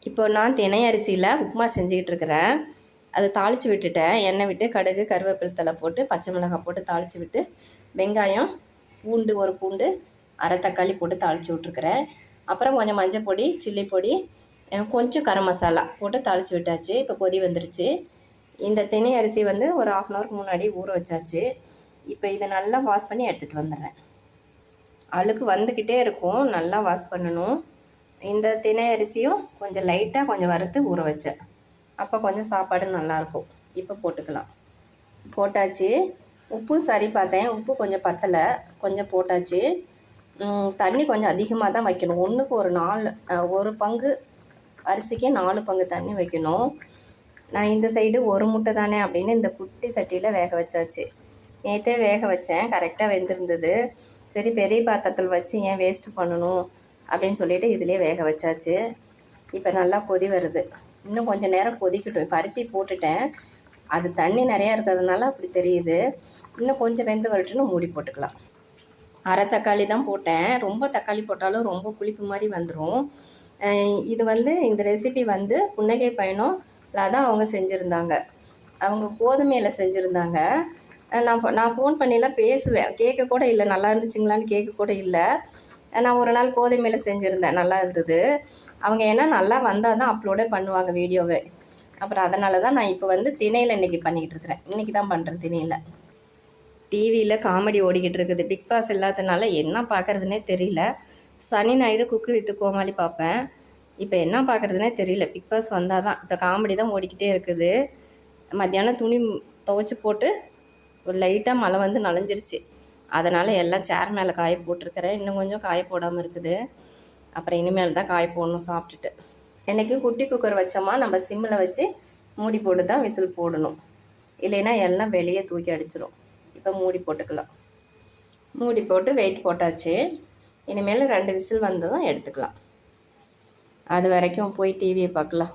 இப்போ நான் தினை அரிசியில் உப்புமா செஞ்சுக்கிட்டு இருக்கிறேன். அதை தாளித்து விட்டுட்டேன். எண்ணெய் விட்டு கடுகு கருவேப்பிலை தழை போட்டு பச்சை மிளகாய் போட்டு தாளித்து விட்டு வெங்காயம் பூண்டு ஒரு பூண்டு அரை தக்காளி போட்டு தாளித்து விட்ருக்குறேன். அப்புறம் கொஞ்சம் மஞ்சள் பொடி சில்லி பொடி கொஞ்சம் கரம் மசாலா போட்டு தாளித்து விட்டாச்சு. இப்போ கொதி வந்துருச்சு. இந்த தினை அரிசி வந்து ஒரு 1/2 அன் ஹவருக்கு முன்னாடி ஊற வச்சாச்சு. இப்போ இதை நல்லா வாஷ் பண்ணி எடுத்துகிட்டு வந்துடுறேன். அழுக்கு வந்துக்கிட்டே இருக்கும், நல்லா வாஷ் பண்ணணும். இந்த தினை அரிசியும் கொஞ்சம் லைட்டாக கொஞ்சம் வறுத்து ஊற வச்சேன். அப்போ கொஞ்சம் சாப்பாடு நல்லாயிருக்கும். இப்போ போட்டுக்கலாம். போட்டாச்சு. உப்பு சரி பார்த்தேன், உப்பு கொஞ்சம் பத்தலை, கொஞ்சம் போட்டாச்சு. தண்ணி கொஞ்சம் அதிகமாக தான் வைக்கணும். ஒன்றுக்கு ஒரு பங்கு அரிசிக்கு 4 பங்கு தண்ணி வைக்கணும். நான் இந்த சைடு ஒரு முட்டை தானே அப்படின்னு இந்த குட்டி சட்டியில் வேக வச்சாச்சு. நேற்றே வேக வச்சேன், கரெக்டாக வெந்திருந்தது. சரி பெரிய பாத்திரத்தில் வச்சு ஏன் வேஸ்ட்டு பண்ணணும் அப்படின்னு சொல்லிவிட்டு இதிலே வேக வச்சாச்சு. இப்போ நல்லா கொதி வருது. இன்னும் கொஞ்சம் நேரம் கொதிக்கட்டும். இப்போ அரிசி போட்டுட்டேன், அது தண்ணி நிறையா இருக்கிறதுனால அப்படி தெரியுது. இன்னும் கொஞ்சம் வெந்து வரட்டுன்னு மூடி போட்டுக்கலாம். அரை தக்காளி தான் போட்டேன். ரொம்ப தக்காளி போட்டாலும் ரொம்ப புளிப்பு மாதிரி வந்துடும். இது வந்து இந்த ரெசிபி வந்து புன்னகை பயணம்ல தான் அவங்க செஞ்சுருந்தாங்க. அவங்க கோதுமையில் செஞ்சுருந்தாங்க. நான் ஃபோன் பண்ணிலாம் பேசுவேன், கேட்க கூட இல்லை, நல்லா இருந்துச்சுங்களான்னு கேட்க கூட இல்லை. நான் ஒரு நாள் கோதுமையில் செஞ்சுருந்தேன், நல்லா இருந்தது. அவங்க ஏன்னா நல்லா வந்தால் தான் அப்லோடே பண்ணுவாங்க வீடியோவே. அப்புறம் அதனால தான் நான் இப்போ வந்து திணையில் இன்றைக்கி பண்ணிக்கிட்டு இருக்கிறேன். இன்றைக்கி தான் பண்ணுறேன் திணையில். டிவியில் காமெடி ஓடிக்கிட்டு இருக்குது. பிக் பாஸ் இல்லாததுனால என்ன பார்க்குறதுனே தெரியல. சனி ஞாயிறு குக்கு வித்து கோமாளி பார்ப்பேன். இப்போ என்ன பார்க்குறதுனே தெரியல. பிக் பாஸ் வந்தால் தான். இப்போ காமெடி தான் ஓடிக்கிட்டே இருக்குது. மத்தியானம் துணி துவைச்சி போட்டு ஒரு லைட்டாக மழை வந்து நனைஞ்சிருச்சு. அதனால் எல்லாம் சேர் மேலே காய போட்டிருக்கிறேன். இன்னும் கொஞ்சம் காய போடாமல் இருக்குது. அப்புறம் இனிமேல் தான் காய போடணும் சாப்பிட்டுட்டு. என்றைக்கு குட்டி குக்கர் வச்சோமா நம்ம சிம்மில் வச்சு மூடி போட்டு தான் விசில் போடணும், இல்லைன்னா எல்லாம் வெளியே தூக்கி அடிச்சிடும். இப்போ மூடி போட்டுக்கலாம். மூடி போட்டு வெயிட் போட்டாச்சு. இனிமேல் 2 விசில் வந்ததும் எடுத்துக்கலாம். அது வரைக்கும் போய் டிவியை பார்க்கலாம்.